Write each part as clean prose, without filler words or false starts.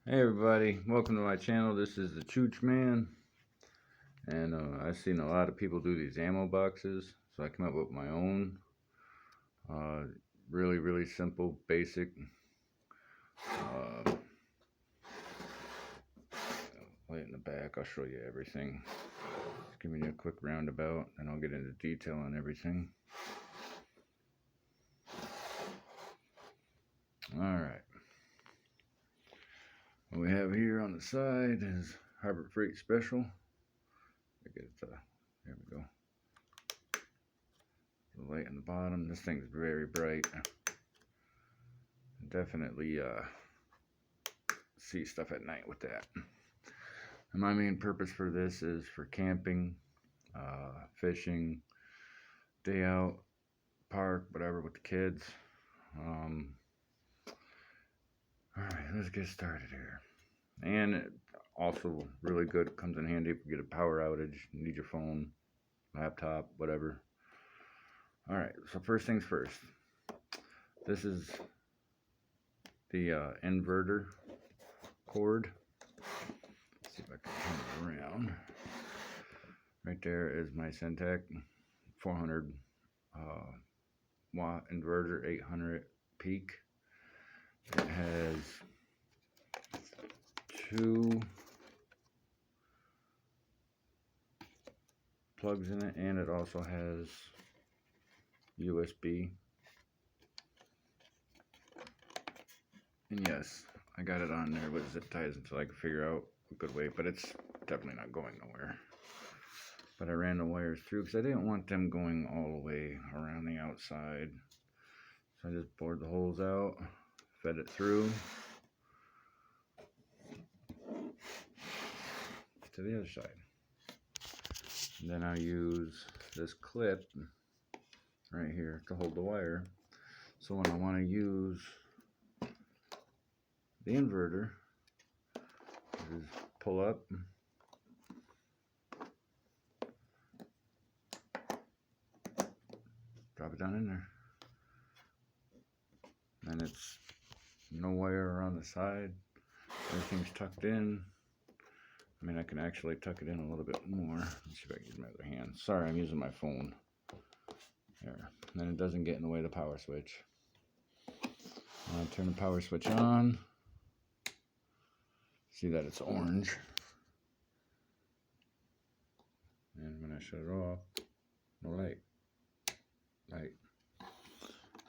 Hey everybody, welcome to my channel. This is the Chooch Man, and I've seen a lot of people do these ammo boxes, so I came up with my own. Really simple, basic. Right in the back, I'll show you everything. Just giving you a quick roundabout, and I'll get into detail on everything. Alright. What we have here on the side is Harbor Freight Special. There we go. The light on the bottom. This thing's very bright. Definitely see stuff at night with that. And my main purpose for this is for camping, fishing, day out, park, whatever with the kids. Alright, let's get started here. And it also really good, it comes in handy if you get a power outage, you need your phone, laptop, whatever. Alright, so first things first. This is the inverter cord. Let's see if I can turn it around. Right there is my Centec 400 watt inverter, 800 peak. It has two plugs in it, and it also has USB. And yes, I got it on there with zip ties until I could figure out a good way, but it's definitely not going nowhere. But I ran the wires through because I didn't want them going all the way around the outside. So I just bored the holes out, fed it through to the other side. And then I use this clip right here to hold the wire. So when I want to use the inverter, just pull up, drop it down in there, and it's no wire around the side. Everything's tucked in. I mean, I can actually tuck it in a little bit more. Let's see if I can use my other hand. Sorry, I'm using my phone. There. And then it doesn't get in the way of the power switch. I'll turn the power switch on. See that it's orange. And when I shut it off, no light. Light.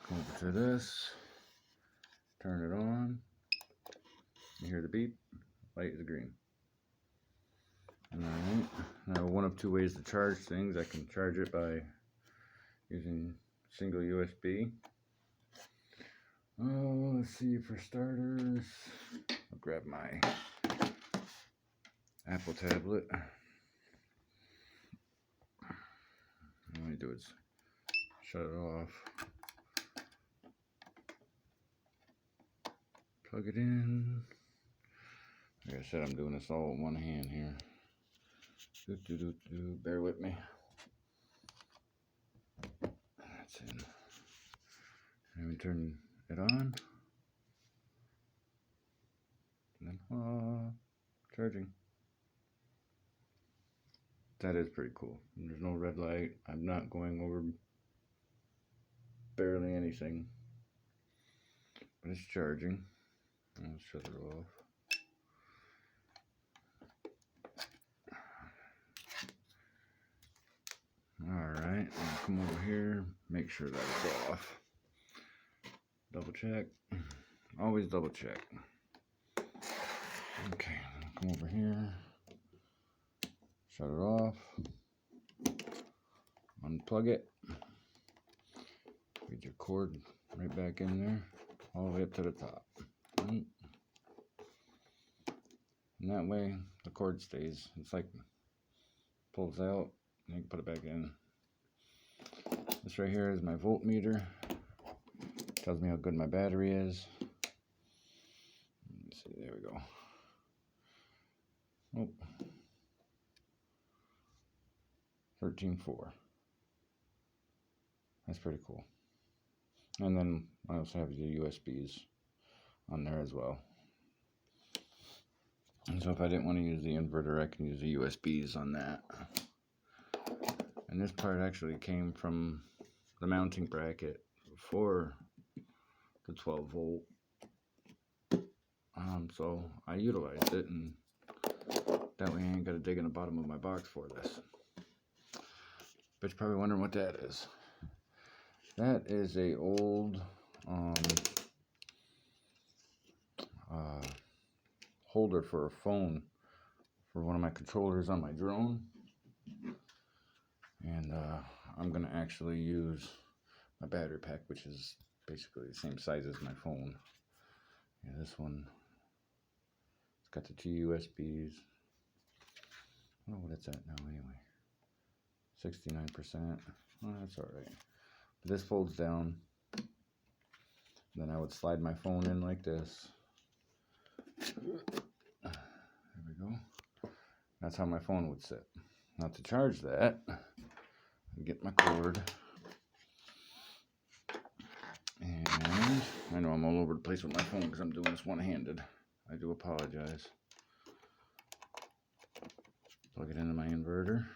Come over to this. Turn it on. You hear the beep. Light is green. Alright. Now, one of two ways to charge things. I can charge it by using single USB. Oh, let's see, for starters, I'll grab my Apple tablet. All I do is shut it off, plug it in. Like I said, I'm doing this all with one hand here. Bear with me. That's in. And we turn it on. And then, charging. That is pretty cool. There's no red light. I'm not going over barely anything. But it's charging. I'll shut it off. Alright, I'll come over here, make sure that it's off. Double check. Always double check. Okay, come over here. Shut it off. Unplug it. Get your cord right back in there, all the way up to the top. And that way the cord stays. It's like pulls out, and you can put it back in. This right here is my voltmeter. Tells me how good my battery is. Let's see, there we go. Oh. 13.4. That's pretty cool. And then I also have the USBs on there as well. And so if I didn't want to use the inverter, I can use the USBs on that. And this part actually came from the mounting bracket for the 12 volt. So I utilized it, and that way I ain't got to dig in the bottom of my box for this. But you're probably wondering what that is. That is a old holder for a phone for one of my controllers on my drone. And I'm going to actually use my battery pack, which is basically the same size as my phone. Yeah, this one, it's got the 2 USBs. I don't know what it's at now anyway. 69%. Well, that's alright. But this folds down. Then I would slide my phone in like this. There we go. That's how my phone would sit. Now to charge that, I get my cord. And I know I'm all over the place with my phone because I'm doing this one-handed. I do apologize. Plug it into my inverter.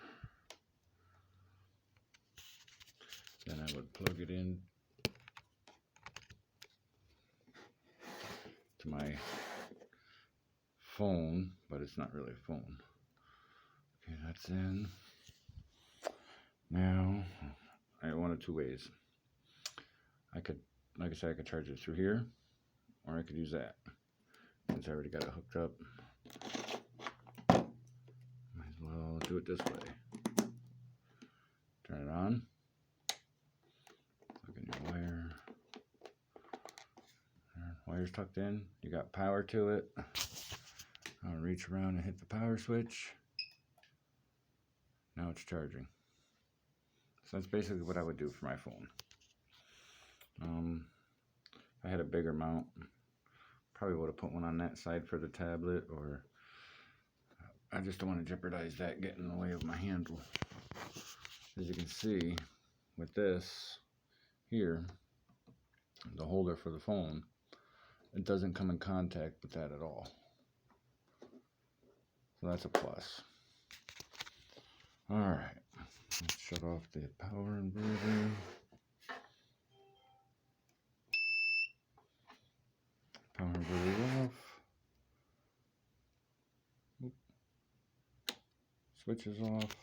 Then I would plug it in to my phone, but it's not really a phone. Okay, that's in. Now, I have one of 2 ways. I could, like I said, I could charge it through here, or I could use that. Since I already got it hooked up, might as well do it this way. Turn it on. Plug in your wire. Wire's tucked in. You got power to it. I'll reach around and hit the power switch. Now it's charging. So that's basically what I would do for my phone. If I had a bigger mount, probably would have put one on that side for the tablet, or I just don't want to jeopardize that getting in the way of my handle. As you can see, with this here, the holder for the phone, it doesn't come in contact with that at all. So that's a plus. Alright, let's shut off the power inverter. Power inverter off. Oop. Switch is off.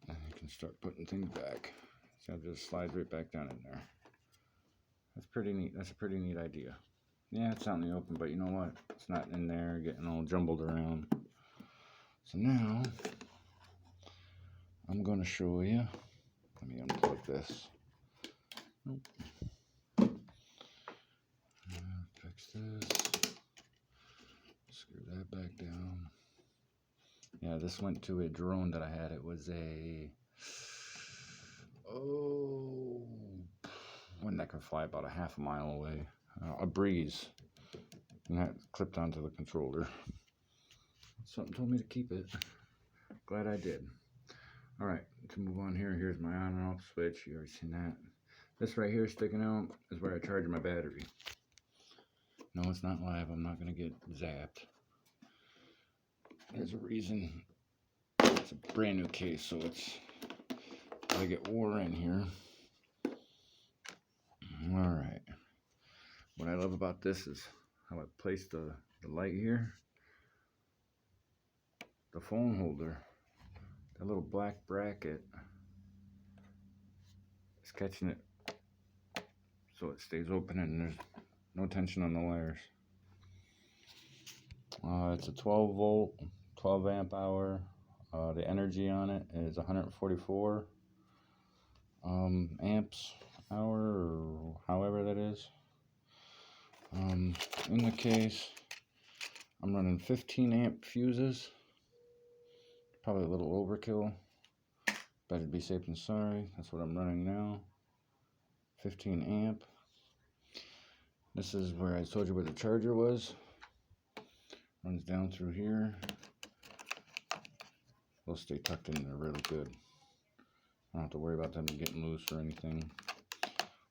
And you can start putting things back. So it just slides right back down in there. That's pretty neat. That's a pretty neat idea. Yeah, it's out in the open, but you know what? It's not in there getting all jumbled around. So now, I'm going to show you. Let me unplug this. Nope. Fix this. Screw that back down. Yeah, this went to a drone that I had. It was one that could fly about a half a mile away. A Breeze. And that clipped onto the controller. Something told me to keep it. Glad I did. Alright, to move on here, here's my on and off switch. You already seen that. This right here sticking out is where I charge my battery. No, it's not live. I'm not going to get zapped. There's a reason. It's a brand new case, so it's gotta get wore in here. Alright. What I love about this is how I placed the light here. The phone holder, that little black bracket is catching it so it stays open and there's no tension on the wires. It's a 12 volt, 12 amp hour. The energy on it is 144 amps hour, or however that is. In the case, I'm running 15 amp fuses. Probably a little overkill. Better be safe than sorry. That's what I'm running now. 15 amp. This is where I told you where the charger was. Runs down through here. They'll stay tucked in there really good. I don't have to worry about them getting loose or anything.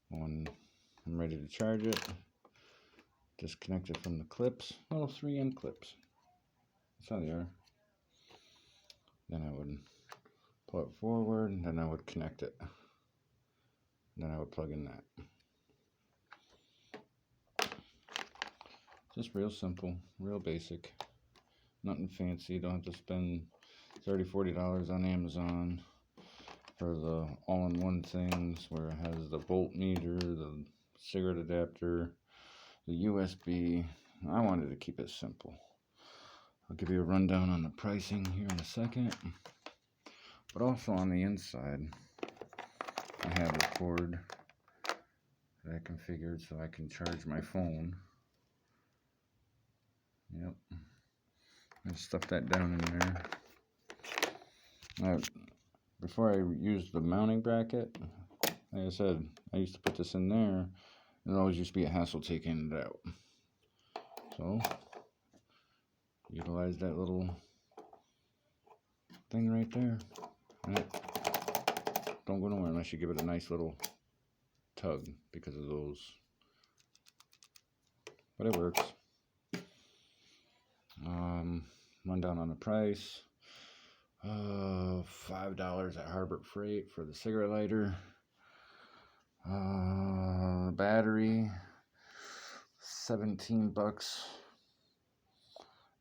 When I'm ready to charge it, disconnected from the clips, little 3M clips. That's how they are. Then I would pull it forward, and then I would connect it. Then I would plug in that. Just real simple, real basic. Nothing fancy. Don't have to spend $30, $40 on Amazon for the all-in-one things where it has the voltmeter, the cigarette adapter, the USB. I wanted to keep it simple. I'll give you a rundown on the pricing here in a second. But also on the inside, I have a cord that I configured so I can charge my phone. Yep. And stuff that down in there. Now, before I used the mounting bracket, like I said, I used to put this in there, and it always used to be a hassle taking it out. So, utilize that little thing right there. Right? Don't go nowhere unless you give it a nice little tug because of those. But it works. Rundown on the price. $5 at Harbor Freight for the cigarette lighter. Battery, $17.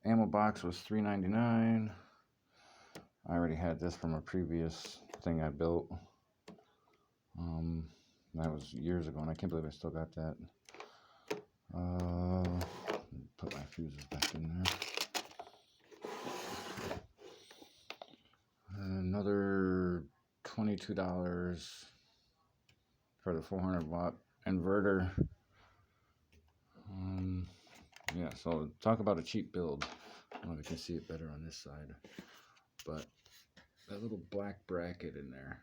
Ammo box was $3.99. I already had this from a previous thing I built. That was years ago, and I can't believe I still got that. Put my fuses back in there. Another $22 for the 400 watt inverter. Yeah, so talk about a cheap build. I don't know if you can see it better on this side, but that little black bracket in there,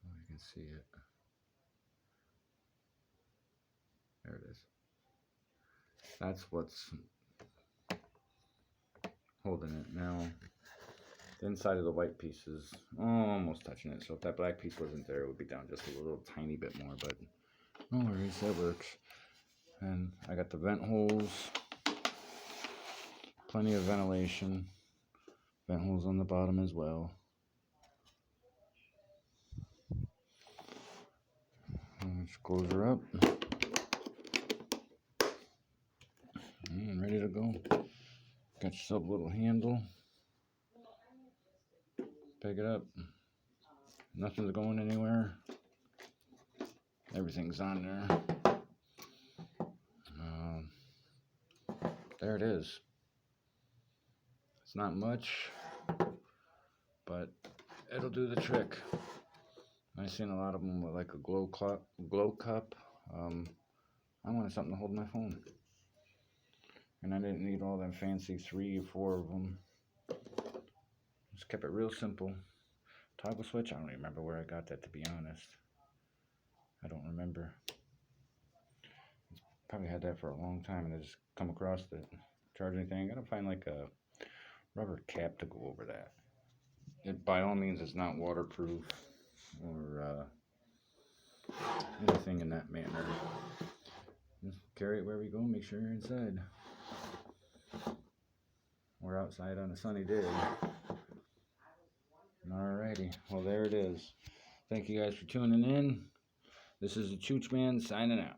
oh, you can see it. There it is. That's what's holding it. Now, the inside of the white piece is almost touching it, so if that black piece wasn't there, it would be down just a little tiny bit more, but no worries, that works. And I got the vent holes, plenty of ventilation, vent holes on the bottom as well. Just close her up, and ready to go. Got yourself a little handle, pick it up, nothing's going anywhere, everything's on there. There it is. It's not much, but it'll do the trick. I've seen a lot of them with like a glow cup. I wanted something to hold my phone, and I didn't need all them fancy 3 or 4 of them. Just kept it real simple. Toggle switch, I don't even remember where I got that, to be honest. I don't remember. Probably had that for a long time, and I just come across it. Charge anything, I gotta find like a rubber cap to go over that. It by all means is not waterproof or anything in that manner. Just carry it where we go, make sure you're inside. We're outside on a sunny day. Alrighty, well there it is. Thank you guys for tuning in. This is the Chooch Man signing out.